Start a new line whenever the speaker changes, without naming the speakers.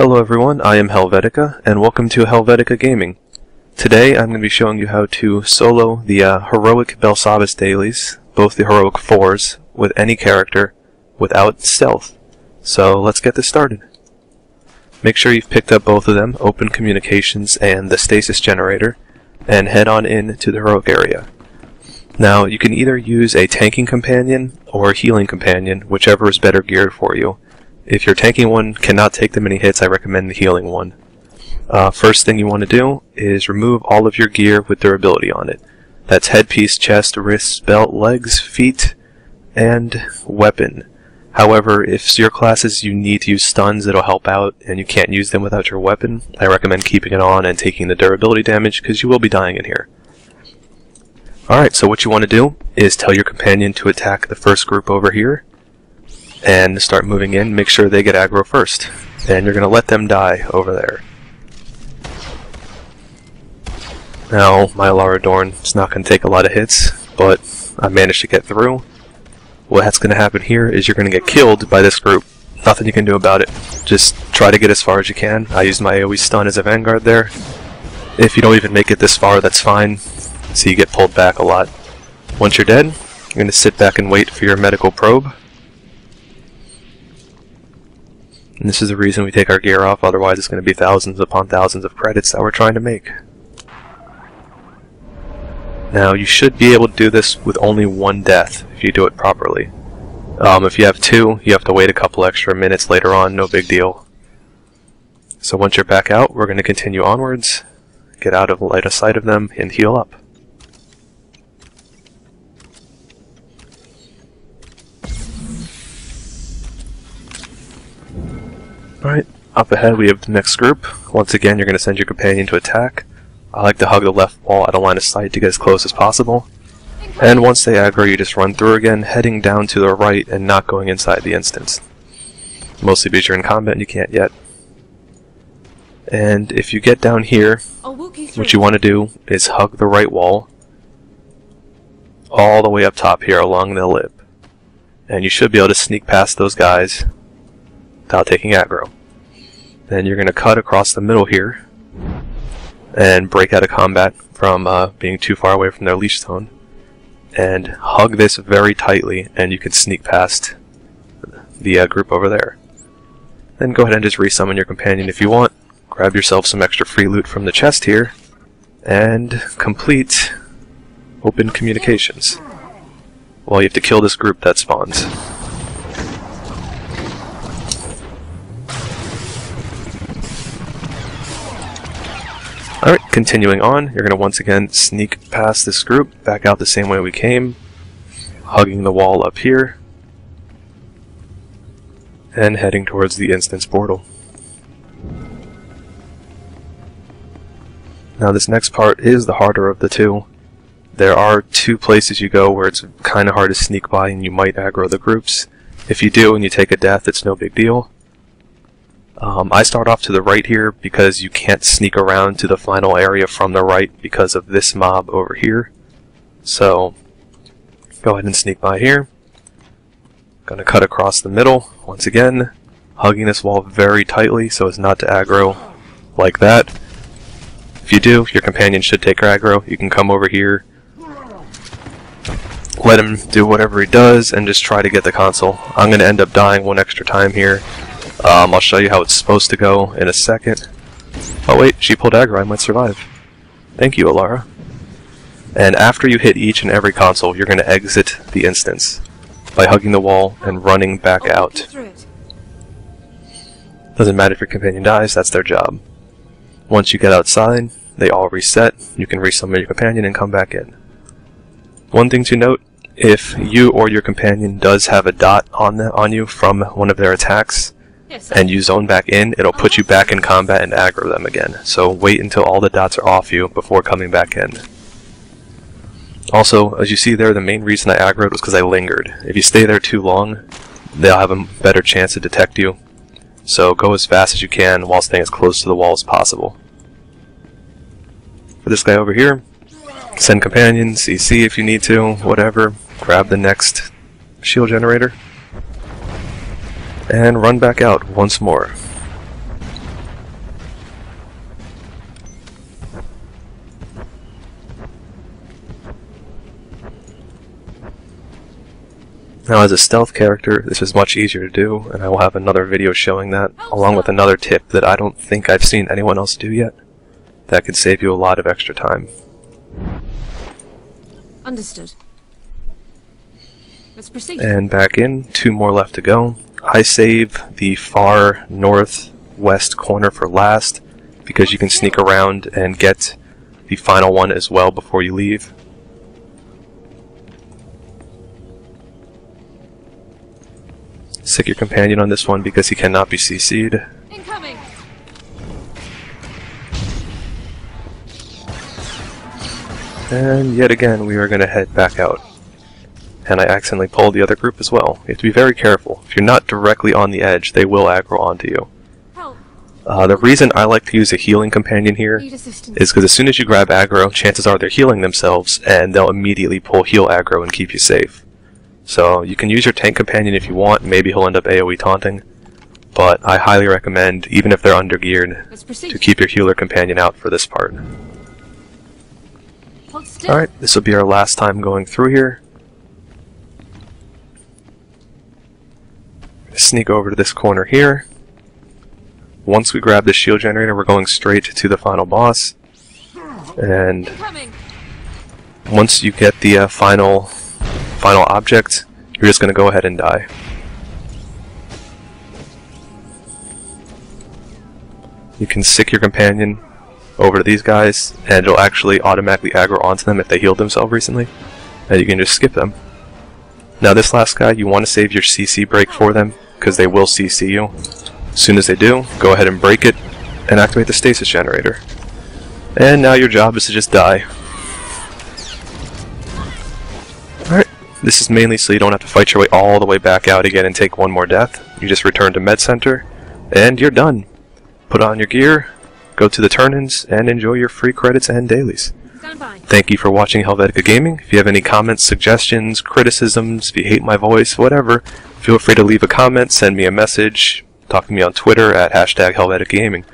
Hello everyone, I am Helvetica, and welcome to Helvetica Gaming. Today I'm going to be showing you how to solo the Heroic Belsavis Dailies, both the Heroic 4s, with any character, without stealth. So let's get this started. Make sure you've picked up both of them, Open Communications and the Stasis Generator, and head on in to the Heroic area. Now, you can either use a tanking companion or a healing companion, whichever is better geared for you. If your tanking one cannot take that many hits, I recommend the healing one. First thing you want to do is remove all of your gear with durability on it. That's headpiece, chest, wrists, belt, legs, feet, and weapon. However, if your classes you need to use stuns, it'll help out, and you can't use them without your weapon, I recommend keeping it on and taking the durability damage, because you will be dying in here. Alright, so what you want to do is tell your companion to attack the first group over here, and start moving in. Make sure they get aggro first, and you're going to let them die over there. Now, my Lara Dorn is not going to take a lot of hits, but I managed to get through. What's going to happen here is you're going to get killed by this group. Nothing you can do about it. Just try to get as far as you can. I used my AoE stun as a vanguard there. If you don't even make it this far, that's fine. So you get pulled back a lot. Once you're dead, you're going to sit back and wait for your medical probe. And this is the reason we take our gear off, otherwise it's going to be thousands upon thousands of credits that we're trying to make. Now, you should be able to do this with only one death if you do it properly. If you have two, you have to wait a couple extra minutes later on, no big deal. So once you're back out, we're going to continue onwards, get out of line of sight of them, and heal up. Alright, up ahead we have the next group. Once again, you're going to send your companion to attack. I like to hug the left wall out of line of sight to get as close as possible. And once they aggro, you just run through again, heading down to the right and not going inside the instance. Mostly because you're in combat and you can't yet. And if you get down here, what you want to do is hug the right wall all the way up top here along the lip. And you should be able to sneak past those guys without taking aggro. Then you're going to cut across the middle here and break out of combat from being too far away from their leash zone, and hug this very tightly, and you can sneak past the group over there. Then go ahead and just resummon your companion if you want. Grab yourself some extra free loot from the chest here, and complete Open Communications. Well, you have to kill this group that spawns. Alright, continuing on, you're going to once again sneak past this group, back out the same way we came, hugging the wall up here, and heading towards the instance portal. Now this next part is the harder of the two. There are two places you go where it's kind of hard to sneak by and you might aggro the groups. If you do and you take a death, it's no big deal. I start off to the right here because you can't sneak around to the final area from the right because of this mob over here. So, go ahead and sneak by here. Gonna cut across the middle, once again, hugging this wall very tightly so as not to aggro like that. If you do, your companion should take her aggro. You can come over here, let him do whatever he does, and just try to get the console. I'm gonna end up dying one extra time here. I'll show you how it's supposed to go in a second. Oh wait, she pulled aggro, I might survive. Thank you, Alara. And after you hit each and every console, you're going to exit the instance by hugging the wall and running back out. Doesn't matter if your companion dies, that's their job. Once you get outside, they all reset, you can resummon your companion and come back in. One thing to note, if you or your companion does have a dot on you from one of their attacks, and you zone back in, it'll put you back in combat and aggro them again. So wait until all the dots are off you before coming back in. Also, as you see there, the main reason I aggroed was because I lingered. If you stay there too long, they'll have a better chance to detect you. So go as fast as you can while staying as close to the wall as possible. For this guy over here, send companions, CC if you need to, whatever. Grab the next shield generator. And run back out once more. Now as a stealth character, this is much easier to do, and I will have another video showing that, along with another tip that I don't think I've seen anyone else do yet. That could save you a lot of extra time.
Understood. Let's proceed.
And back in, 2 more left to go. I save the far northwest corner for last, because you can sneak around and get the final one as well before you leave. Sick your companion on this one because he cannot be CC'd.
Incoming.
And yet again, we are going to head back out. And I accidentally pulled the other group as well. You have to be very careful. If you're not directly on the edge, they will aggro onto you. The reason I like to use a healing companion here is because as soon as you grab aggro, chances are they're healing themselves, and they'll immediately pull heal aggro and keep you safe. So you can use your tank companion if you want, maybe he'll end up AoE taunting, but I highly recommend, even if they're undergeared, to keep your healer companion out for this part. Alright, this will be our last time going through here. Sneak over to this corner here. Once we grab the shield generator, we're going straight to the final boss. And once you get the final object, you're just going to go ahead and die. You can sick your companion over to these guys, and it'll actually automatically aggro onto them if they healed themselves recently, and you can just skip them. Now this last guy, you want to save your CC break for them, because they will CC you. As soon as they do, go ahead and break it, and activate the stasis generator. And now your job is to just die. Alright, this is mainly so you don't have to fight your way all the way back out again and take one more death. You just return to Med Center, and you're done. Put on your gear, go to the turn-ins, and enjoy your free credits and dailies. Thank you for watching Helvetica Gaming. If you have any comments, suggestions, criticisms, if you hate my voice, whatever, feel free to leave a comment, send me a message, talk to me on Twitter at #Helvetica Gaming.